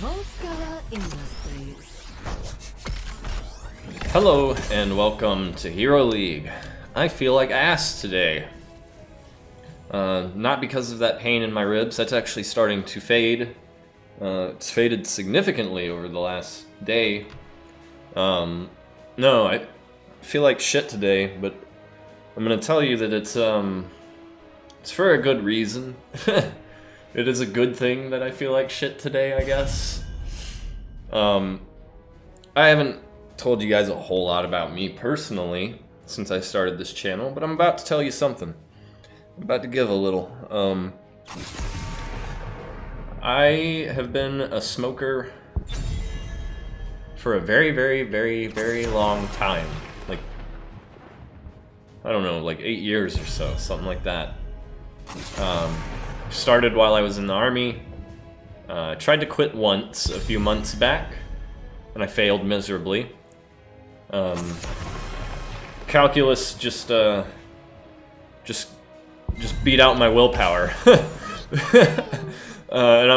Volskaya Industries. Hello and welcome to Hero League. I feel like ass today. Not because of that pain in my ribs, that's actually starting to fade. It's faded significantly over the last day. No, I feel like shit today, but I'm gonna tell you that it's for a good reason. It is a good thing that I feel like shit today, I guess. I haven't told you guys a whole lot about me personally since I started this channel, but I'm about to tell you something. I'm about to give a little. I have been a smoker for a very, very, very, very long time. Like, I don't know, like 8 years or so, something like that. Started while I was in the army. Tried to quit once a few months back, and I failed miserably. Calculus just beat out my willpower. And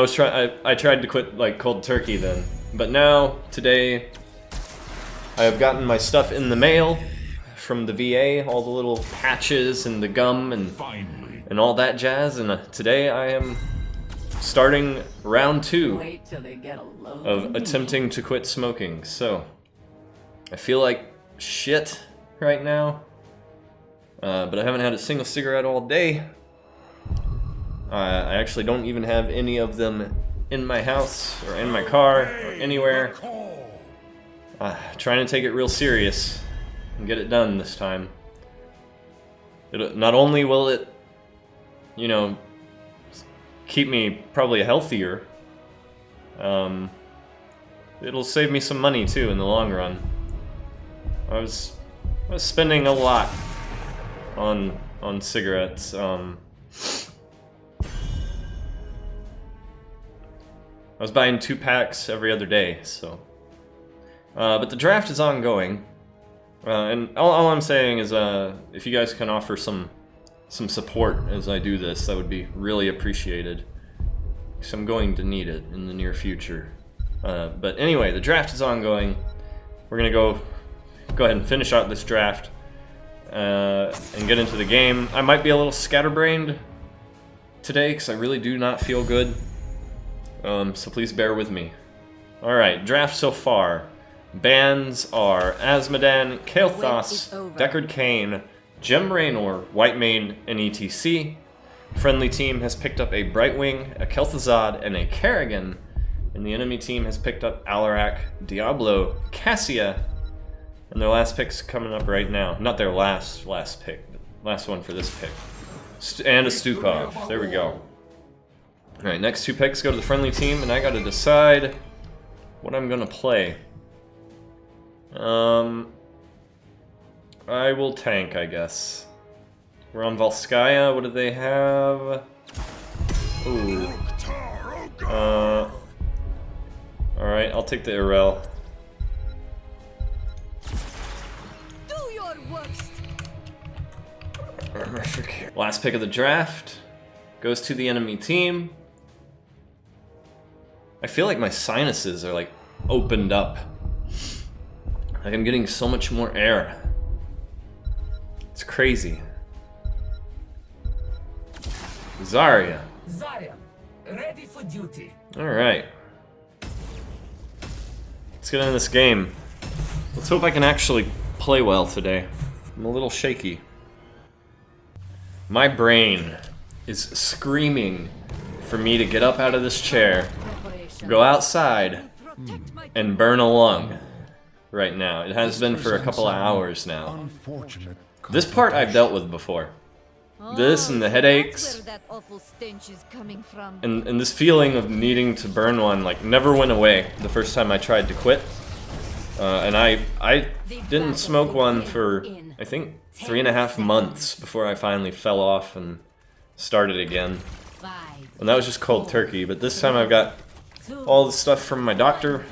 I tried to quit like cold turkey then. But now, today, I have gotten my stuff in the mail from the VA, all the little patches and the gum and all that jazz, and today I am starting round 2 of attempting to quit smoking. So, I feel like shit right now, but I haven't had a single cigarette all day. I actually don't even have any of them in my house, or in my car, or anywhere. Trying to take it real serious and get it done this time. Not only will it, you know, keep me probably healthier, it'll save me some money too in the long run. I was spending a lot on cigarettes. I was buying 2 packs every other day, so. But the draft is ongoing, and all I'm saying is, if you guys can offer some support as I do this, that would be really appreciated, because I'm going to need it in the near future. But anyway, the draft is ongoing. We're gonna go ahead and finish out this draft and get into the game. I might be a little scatterbrained today because I really do not feel good. So please bear with me. Alright, draft so far. Bans are Azmodan, Kael'thas, Deckard Cain, Gem Raynor, Whitemane, and ETC. Friendly team has picked up a Brightwing, a Kel'Thuzad, and a Kerrigan. And the enemy team has picked up Alarak, Diablo, Cassia, and their last pick's coming up right now. Not their last pick, but last one for this pick. And a Stukov. There we go. Alright, next 2 picks go to the friendly team, and I gotta decide what I'm gonna play. I will tank, I guess. We're on Volskaya. What do they have? Ooh. Alright, I'll take the Yrel. Do your worst. Last pick of the draft goes to the enemy team. I feel like my sinuses are like opened up. Like I'm getting so much more air. It's crazy. Zarya. Zarya, ready for duty. Alright. Let's get into this game. Let's hope I can actually play well today. I'm a little shaky. My brain is screaming for me to get up out of this chair, go outside, and burn a lung right now. It has been for a couple of hours now. This part I've dealt with before. This and the headaches, and this feeling of needing to burn one like never went away the first time I tried to quit. And I didn't smoke one for I think 3.5 months before I finally fell off and started again. And that was just cold turkey, but this time I've got all the stuff from my doctor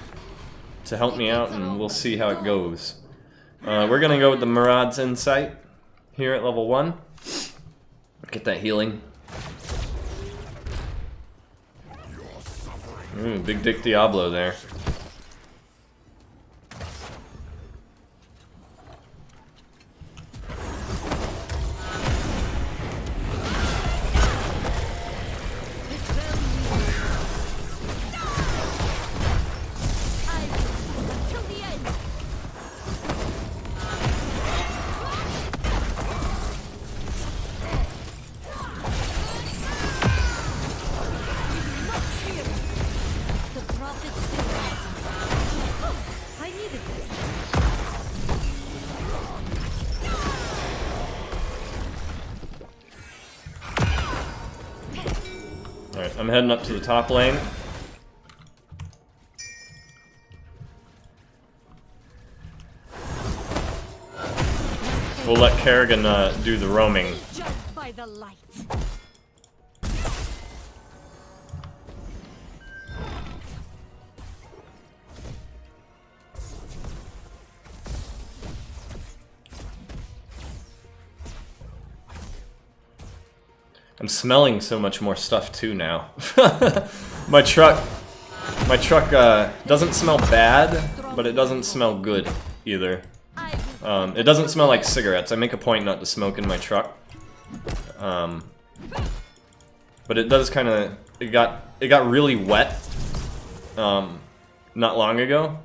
to help me out, and we'll see how it goes. We're gonna go with the Murad's Insight here at level 1. Get that healing. Ooh, Big Dick Diablo there. Alright, I'm heading up to the top lane. We'll let Kerrigan do the roaming. Judged by the light. I'm smelling so much more stuff too now. My truck doesn't smell bad, but it doesn't smell good either. It doesn't smell like cigarettes. I make a point not to smoke in my truck. But it does kind of. It got really wet not long ago,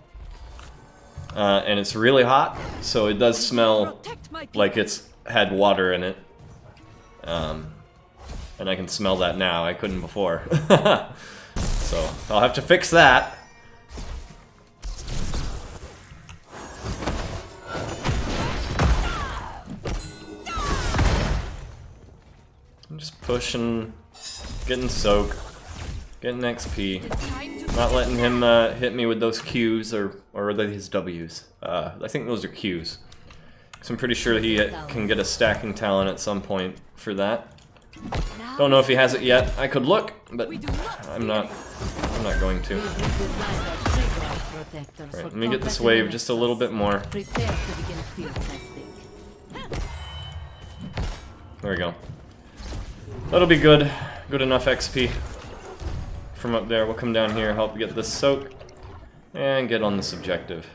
and it's really hot, so it does smell like it's had water in it. And I can smell that now. I couldn't before. So I'll have to fix that. I'm just pushing, getting soak, getting XP, not letting him hit me with those Qs or are they his Ws? I think those are Qs. So I'm pretty sure he can get a stacking talent at some point for that. Don't know if he has it yet. I could look, but I'm not going to. Alright, let me get this wave just a little bit more. There we go. That'll be good. Good enough XP from up there. We'll come down here, help get this soak, and get on this objective.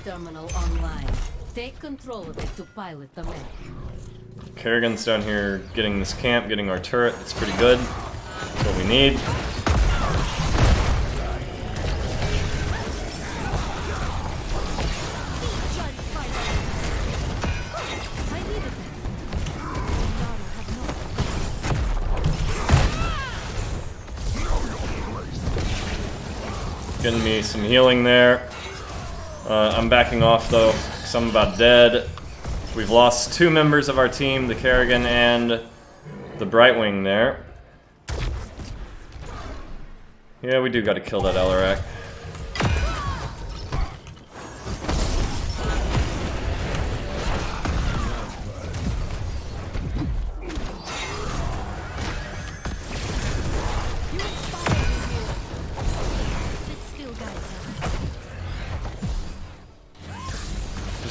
Terminal online. Take control of it to pilot the mech. Kerrigan's down here getting this camp, getting our turret. It's pretty good. That's what we need. Getting me some healing there. I'm backing off though, because I'm about dead. We've lost 2 members of our team, the Kerrigan and the Brightwing there. Yeah, we do gotta kill that Elarak.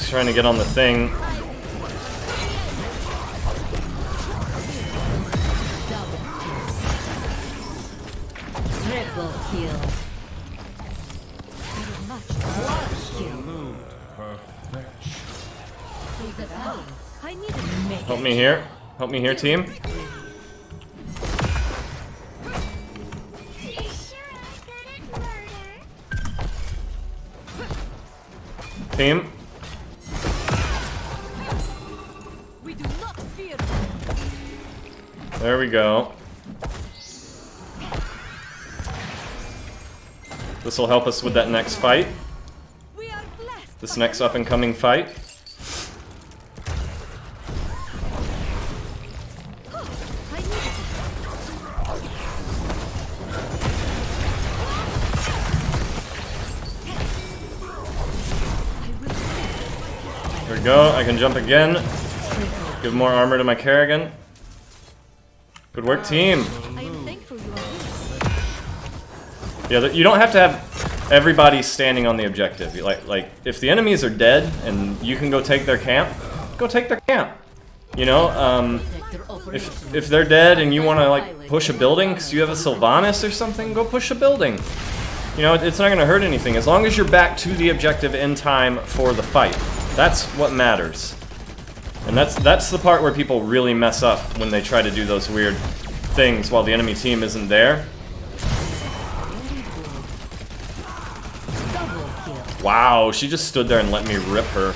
Trying to get on the thing. Triple kill. Help me here. Help me here, team. Team. There we go. This will help us with that next fight. This next up and coming fight. There we go. I can jump again. Give more armor to my Kerrigan. Good work, team. Yeah, you don't have to have everybody's standing on the objective. Like if the enemies are dead and you can go take their camp, go take their camp. You know, if they're dead and you want to like push a building because you have a Sylvanas or something, go push a building. You know, it's not going to hurt anything as long as you're back to the objective in time for the fight. That's what matters. And that's the part where people really mess up when they try to do those weird things while the enemy team isn't there. Wow, she just stood there and let me rip her.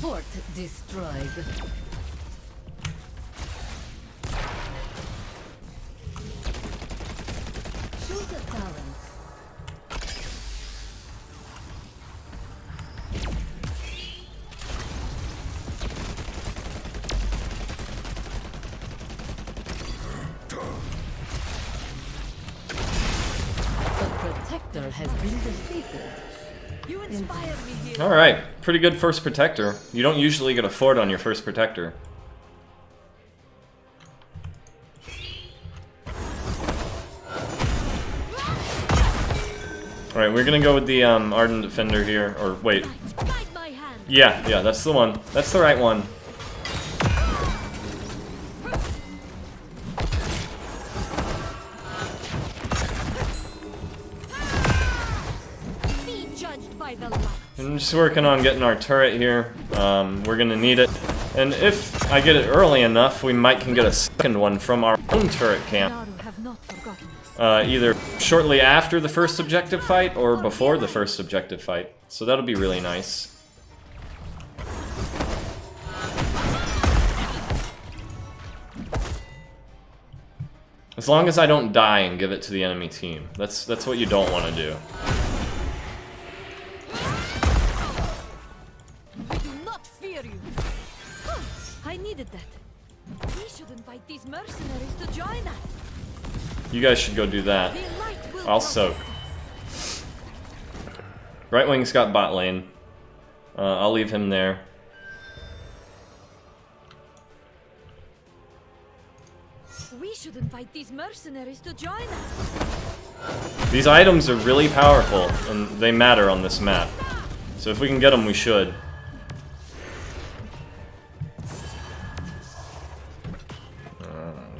Fort destroyed. Choose a talent. Protector has been defeated. You inspire me here. Alright, pretty good first protector. You don't usually get a fort on your first protector. Alright, we're gonna go with the Ardent Defender here. Or wait. Yeah, that's the one. That's the right one. I'm just working on getting our turret here. We're gonna need it. And if I get it early enough, we might can get a second one from our own turret camp. Either shortly after the first objective fight or before the first objective fight. So that'll be really nice. As long as I don't die and give it to the enemy team. That's what you don't want to do. that. We should invite these mercenaries to join us. You guys should go do that. I'll soak. Right wing's got bot lane. I'll leave him there. We should invite these mercenaries to join us. These items are really powerful, and they matter on this map. So if we can get them, we should.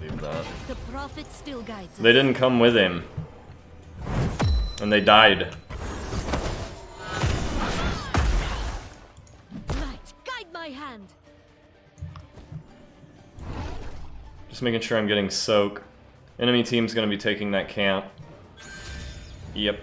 Leave that. The prophet still guides us. They didn't come with him. And they died. Right, guide my hand. Just making sure I'm getting soak. Enemy team's gonna be taking that camp. Yep.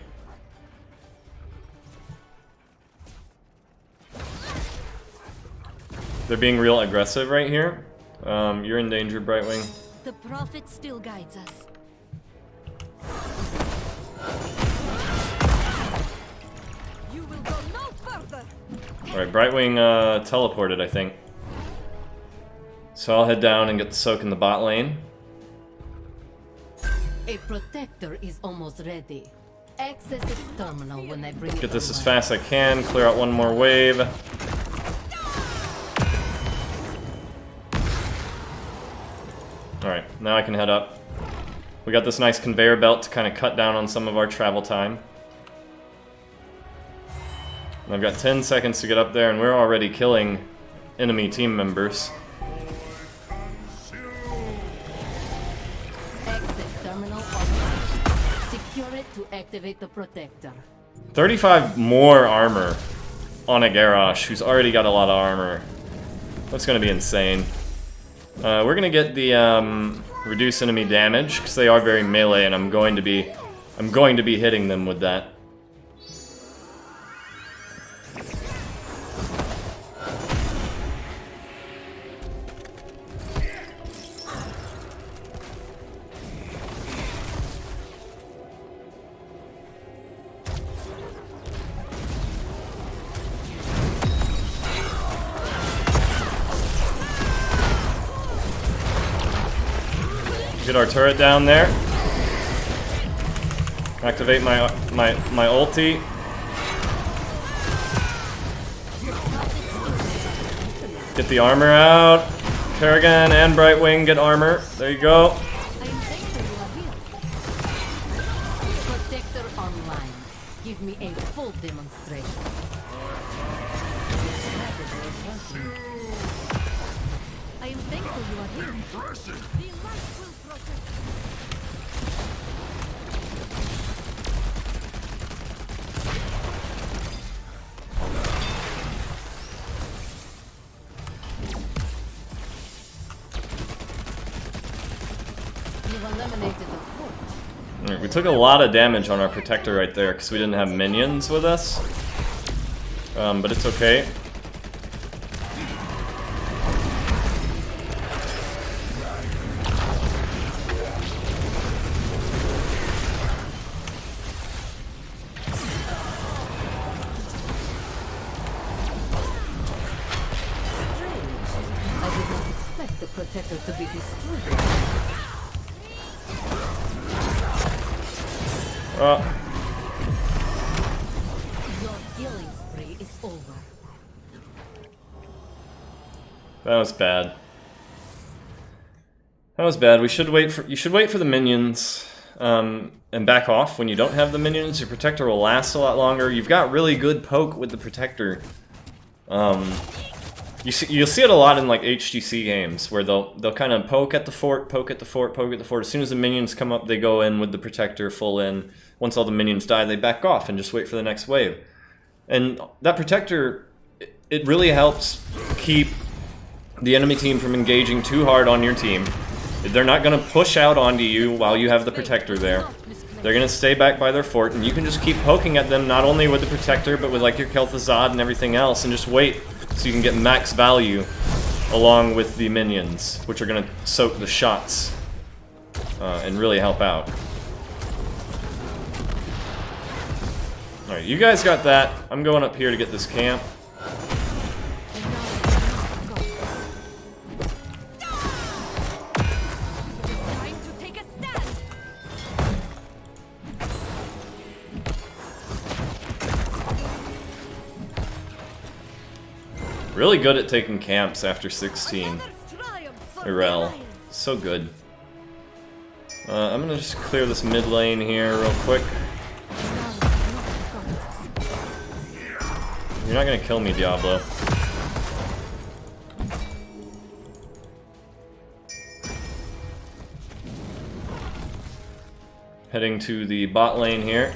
They're being real aggressive right here. You're in danger, Brightwing. The prophet still guides us. You will go no further. Alright, Brightwing teleported, I think. So I'll head down and get the soak in the bot lane. A protector is almost ready. Access its terminal when I bring it Get this as online. fast as I can, clear out one more wave. Alright, now I can head up. We got this nice conveyor belt to kind of cut down on some of our travel time. And I've got 10 seconds to get up there, and we're already killing enemy team members. Access terminal online. Secure it to activate the protector. 35 more armor on a Garrosh, who's already got a lot of armor. That's gonna be insane. We're gonna get the reduce enemy damage because they are very melee, and I'm going to be hitting them with that. Get our turret down there. Activate my ulti. Get the armor out. Kerrigan and Brightwing get armor. There you go. I am thankful you are here. Protector online. Give me a full demonstration. I am thankful you are here. The light will protect. You've eliminated the fort. Alright, we took a lot of damage on our protector right there because we didn't have minions with us. But it's okay. I did not expect the protector to be destroyed. Your killing spree is over. That was bad. That was bad. We should wait for you should wait for the minions and back off when you don't have the minions. Your protector will last a lot longer. You've got really good poke with the protector. You'll see it a lot in like HGC games where they'll kind of poke at the fort, poke at the fort, poke at the fort. As soon as the minions come up, they go in with the protector full in. Once all the minions die, they back off and just wait for the next wave. And that protector, it really helps keep the enemy team from engaging too hard on your team. They're not going to push out onto you while you have the protector there. They're going to stay back by their fort, and you can just keep poking at them, not only with the protector, but with like your Kel'Thuzad and everything else, and just wait so you can get max value along with the minions, which are going to soak the shots and really help out. Alright, you guys got that. I'm going up here to get this camp. Time to take a stand. Really good at taking camps after 16. Another triumph for the Yrel. Lions. So good. I'm gonna just clear this mid lane here real quick. You're not gonna kill me, Diablo. Heading to the bot lane here.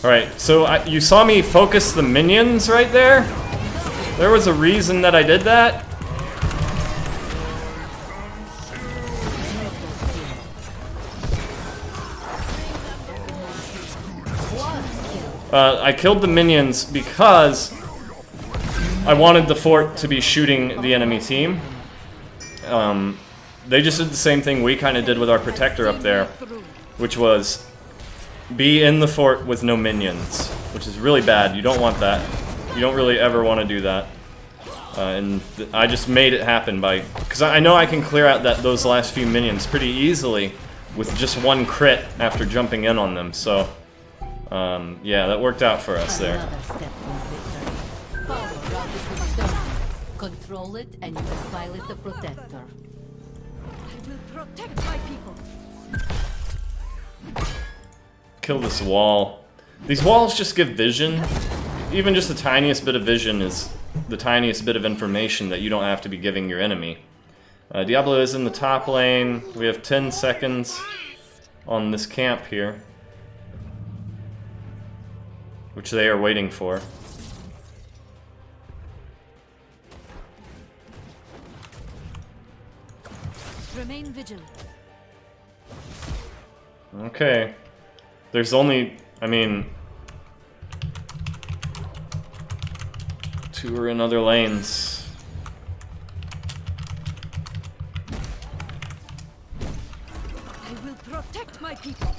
Alright, so you saw me focus the minions right there? There was a reason that I did that. I killed the minions because I wanted the fort to be shooting the enemy team. They just did the same thing we kind of did with our protector up there, which was be in the fort with no minions, which is really bad. You don't want that. You don't really ever want to do that. And I just made it happen by... because I know I can clear out those last few minions pretty easily with just one crit after jumping in on them, so... yeah, that worked out for us there. Another step from victory. Power routed to the darkness. Control it and you will pilot the protector. I will protect my people. Kill this wall. These walls just give vision. Even just the tiniest bit of vision is the tiniest bit of information that you don't have to be giving your enemy. Diablo is in the top lane. We have 10 seconds on this camp here, which they are waiting for. Remain vigilant. Okay. There's only, I mean... 2 are in other lanes. I will protect my people.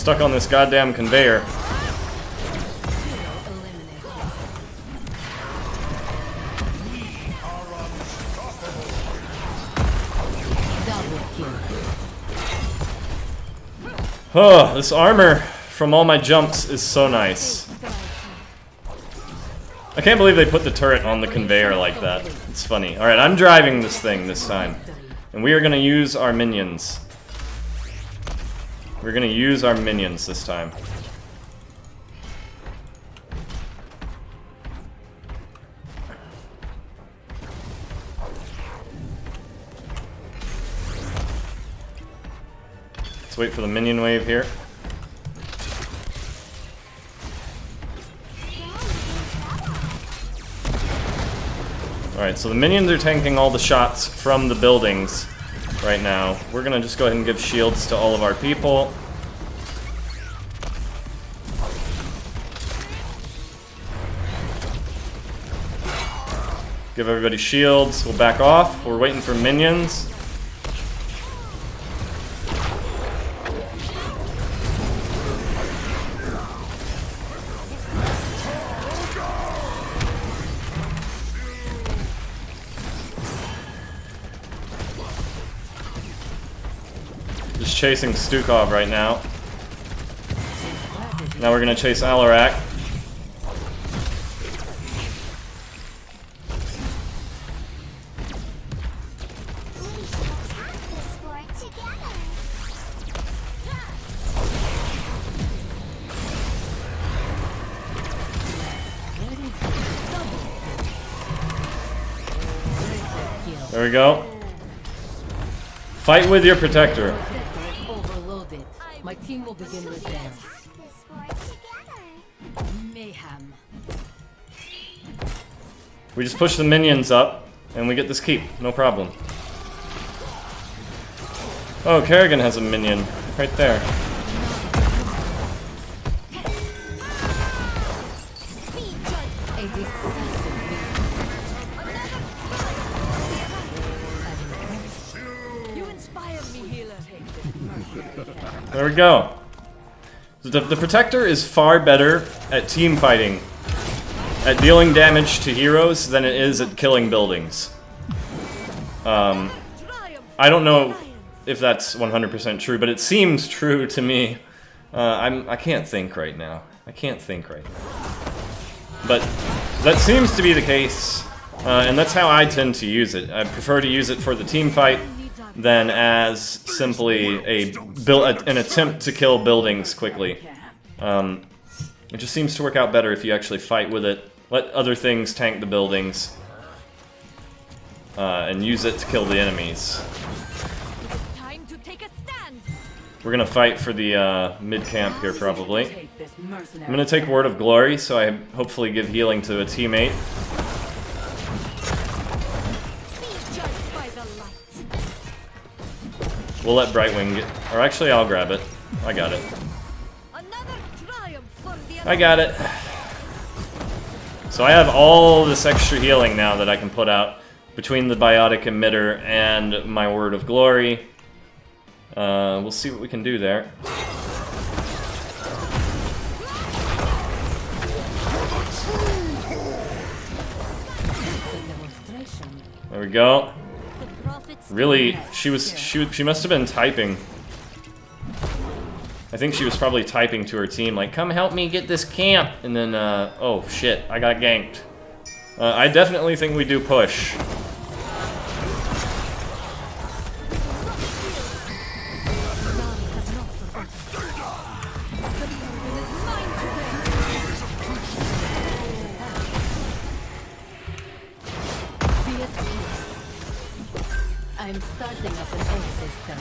stuck on this goddamn conveyor. Oh, this armor from all my jumps is so nice. I can't believe they put the turret on the conveyor like that. It's funny. Alright, I'm driving this thing this time. And we are gonna use our minions. We're gonna use our minions this time. Let's wait for the minion wave here. Alright, so the minions are tanking all the shots from the buildings right now. We're gonna just go ahead and give shields to all of our people. Give everybody shields. We'll back off. We're waiting for minions. Just chasing Stukov right now. Now we're gonna chase Alarak. There we go. Fight with your protector. Overloaded. My team will begin with dance. Mayhem. We just push the minions up, and we get this keep. No problem. Oh, Kerrigan has a minion. Right there. There we go. The Protector is far better at team fighting, at dealing damage to heroes, than it is at killing buildings. I don't know if that's 100% true, but it seems true to me. I can't think right now. But that seems to be the case, and that's how I tend to use it. I prefer to use it for the team fight than as simply an attempt to kill buildings quickly. It just seems to work out better if you actually fight with it, let other things tank the buildings, and use it to kill the enemies. We're gonna fight for the mid-camp here, probably. I'm gonna take Word of Glory, so I hopefully give healing to a teammate. We'll let Brightwing get... Or actually, I'll grab it. I got it. I got it. So I have all this extra healing now that I can put out between the Biotic Emitter and my Word of Glory. We'll see what we can do there. There we go. Really, she must have been typing. I think she was probably typing to her team, like, come help me get this camp, and then, oh shit, I got ganked. I definitely think we do push. I'm starting up an egg system.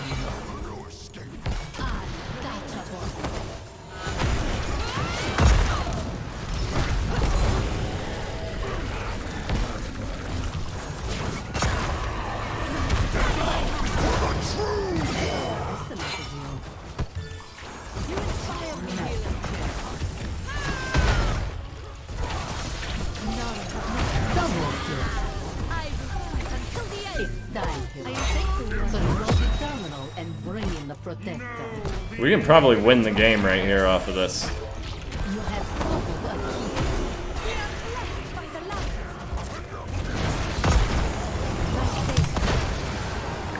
and bring in the protector. We can probably win the game right here off of this. You have fumbled a key. By the light.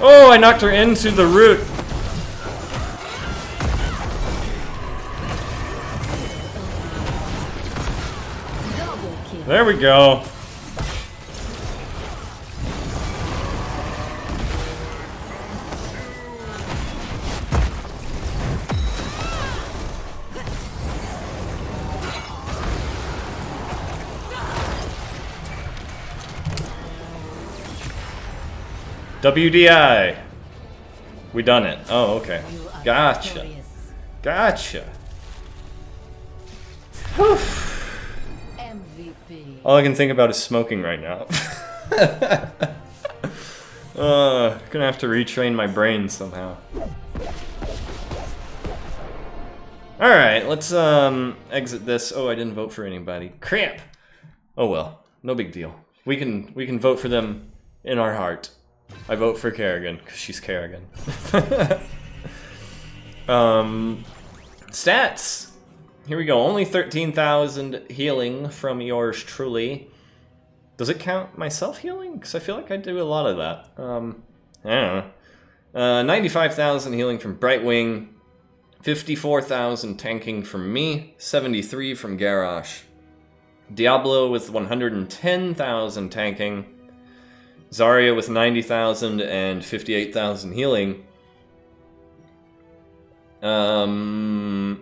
Oh, I knocked her into the root. Double kill. There we go. WDI. We done it. Oh, okay. You are Gotcha. victorious. Gotcha. Whew. MVP. All I can think about is smoking right now. Gonna have to retrain my brain somehow. Alright, let's exit this. Oh, I didn't vote for anybody. Crap! Oh well, no big deal. We can vote for them in our heart. I vote for Kerrigan, because she's Kerrigan. Stats! Here we go, only 13,000 healing from yours truly. Does it count myself healing? Because I feel like I do a lot of that. I don't know. 95,000 healing from Brightwing. 54,000 tanking from me. 73 from Garrosh. Diablo with 110,000 tanking. Zarya with 90,000 and 58,000 healing. So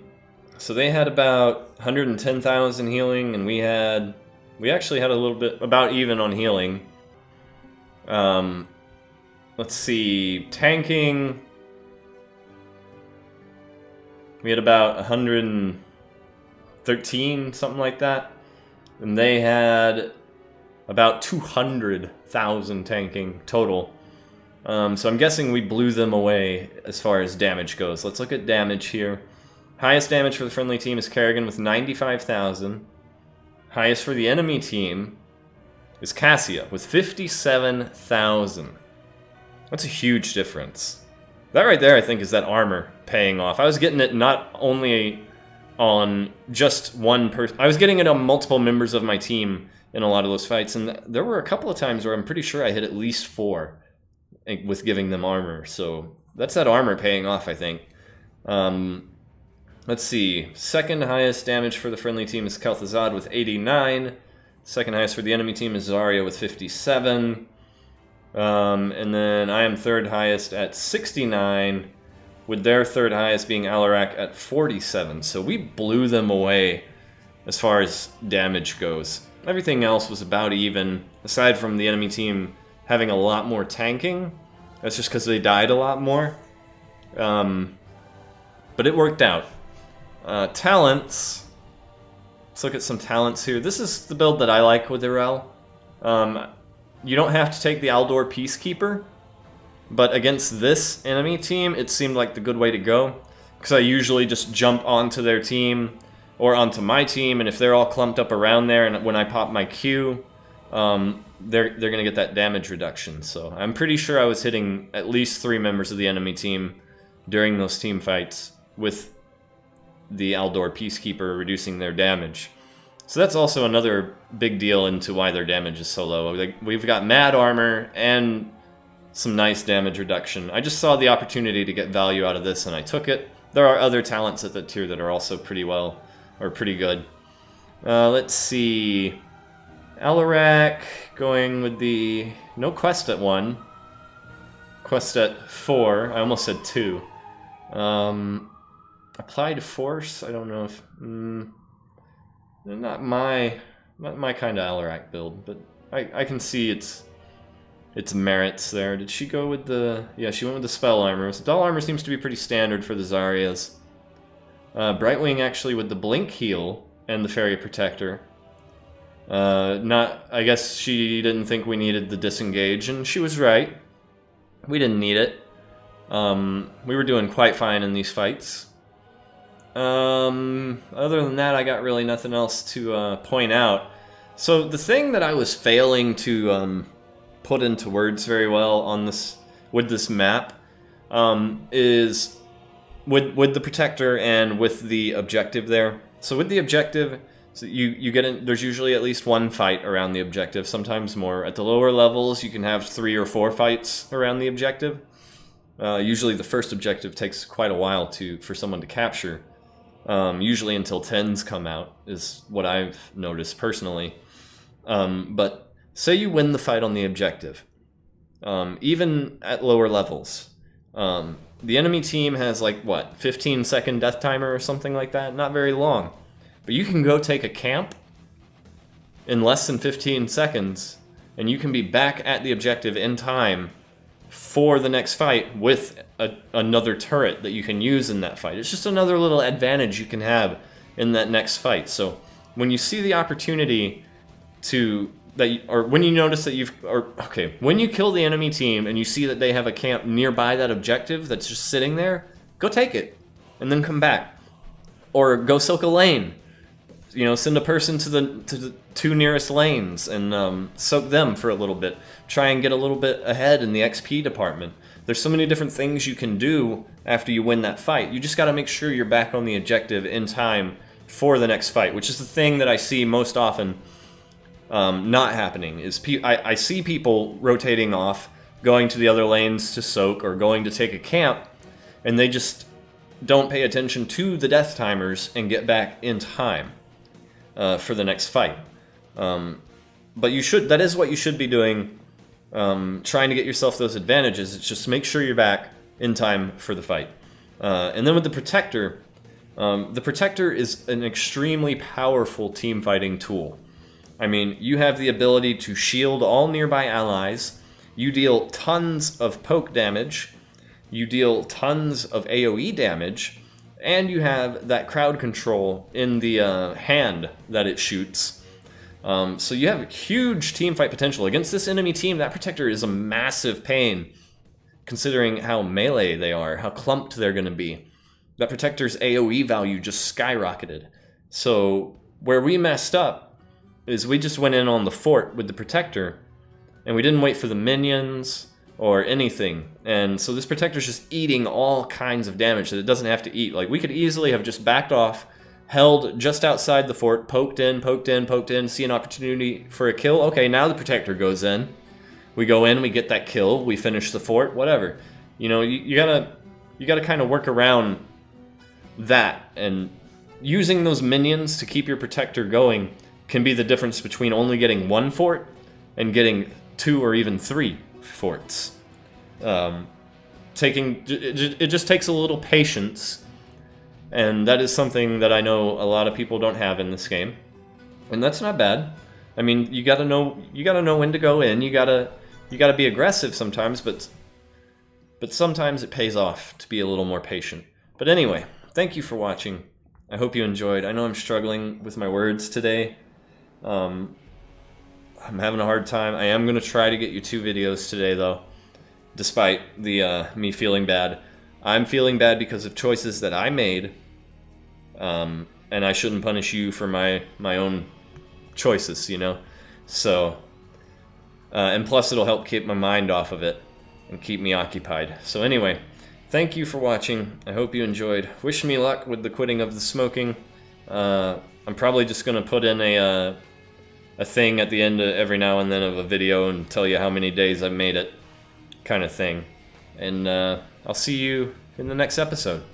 they had about 110,000 healing, and we actually had a little bit, about even on healing. Let's see, tanking. We had about 113, something like that. And they had about 200,000 tanking total. So I'm guessing we blew them away as far as damage goes. Let's look at damage here. Highest damage for the friendly team is Kerrigan with 95,000. Highest for the enemy team is Cassia with 57,000. That's a huge difference. That right there, I think, is that armor paying off. I was getting it not only on just one person. I was getting it on multiple members of my team in a lot of those fights, and there were a couple of times where I'm pretty sure I hit at least 4 with giving them armor. So that's that armor paying off, I think. Let's see. Second highest damage for the friendly team is Kel'Thuzad with 89. Second highest for the enemy team is Zarya with 57. And then I am third highest at 69, with their third highest being Alarak at 47. So we blew them away as far as damage goes. Everything else was about even, aside from the enemy team having a lot more tanking. That's just because they died a lot more. But it worked out. Talents. Let's look at some talents here. This is the build that I like with Yrel. You don't have to take the Aldor Peacekeeper, but against this enemy team, it seemed like the good way to go. Because I usually just jump onto their team, or onto my team, and if they're all clumped up around there, and when I pop my Q, they're gonna get that damage reduction. So I'm pretty sure I was hitting at least 3 members of the enemy team during those team fights with the Aldor Peacekeeper reducing their damage. So that's also another big deal into why their damage is so low. Like, we've got mad armor and some nice damage reduction. I just saw the opportunity to get value out of this and I took it. There are other talents at that tier that are also pretty well, or pretty good. Let's see. Alarak going with the... no quest at 1. Quest at 4. I almost said 2. Applied Force? I don't know if... not my kind of Alarak build, but I can see its merits there. Did she go with the... yeah, she went with the Spell Armor. So Dull Armor seems to be pretty standard for the Zaryas. Brightwing actually with the Blink Heal and the Fairy Protector. I guess she didn't think we needed the Disengage, and she was right. We didn't need it. We were doing quite fine in these fights. Other than that, I got really nothing else to point out. So the thing that I was failing to put into words very well on this with this map is with the Protector and with the objective there. So with the objective, so you get in, there's usually at least one fight around the objective, sometimes more. At the lower levels, you can have 3 or 4 fights around the objective. Usually the first objective takes quite a while for someone to capture. Usually until 10s come out, is what I've noticed personally. But say you win the fight on the objective, even at lower levels. The enemy team has like, what, 15-second death timer or something like that? Not very long. But you can go take a camp in less than 15 seconds, and you can be back at the objective in time for the next fight with another turret that you can use in that fight. It's just another little advantage you can have in that next fight. So when you see the opportunity when you notice that when you kill the enemy team and you see that they have a camp nearby that objective that's just sitting there, go take it and then come back. Or go silk a lane. You know, send a person to the 2 nearest lanes and soak them for a little bit. Try and get a little bit ahead in the XP department. There's so many different things you can do after you win that fight. You just got to make sure you're back on the objective in time for the next fight, which is the thing that I see most often not happening. Is I see people rotating off, going to the other lanes to soak or going to take a camp, and they just don't pay attention to the death timers and get back in time for the next fight. But that is what you should be doing, trying to get yourself those advantages. It's just make sure you're back in time for the fight. And then with the Protector is an extremely powerful team fighting tool. I mean, you have the ability to shield all nearby allies, you deal tons of poke damage, you deal tons of AoE damage, and you have that crowd control in the hand that it shoots. So you have huge team fight potential. Against this enemy team, that Protector is a massive pain, considering how melee they are, how clumped they're going to be. That Protector's AoE value just skyrocketed. So where we messed up is we just went in on the fort with the Protector, and we didn't wait for the minions or anything. And so this Protector's just eating all kinds of damage that it doesn't have to eat. Like, we could easily have just backed off, held just outside the fort, poked in, see an opportunity for a kill. Okay, now the Protector goes in. We go in, we get that kill, we finish the fort, whatever. You know, you gotta kind of work around that, and using those minions to keep your Protector going can be the difference between only getting 1 fort and getting 2 or even 3 forts. It just takes a little patience, and that is something that I know a lot of people don't have in this game, and that's not bad. I mean, you gotta know when to go in. You gotta be aggressive sometimes, but sometimes it pays off to be a little more patient. But anyway, thank you for watching. I hope you enjoyed. I know I'm struggling with my words today. I'm having a hard time. I am going to try to get you 2 videos today, though, despite the me feeling bad. I'm feeling bad because of choices that I made, and I shouldn't punish you for my own choices, you know? So, and plus it'll help keep my mind off of it and keep me occupied. So anyway, thank you for watching. I hope you enjoyed. Wish me luck with the quitting of the smoking. I'm probably just going to put in a thing at the end of every now and then of a video and tell you how many days I've made it, kind of thing. And I'll see you in the next episode.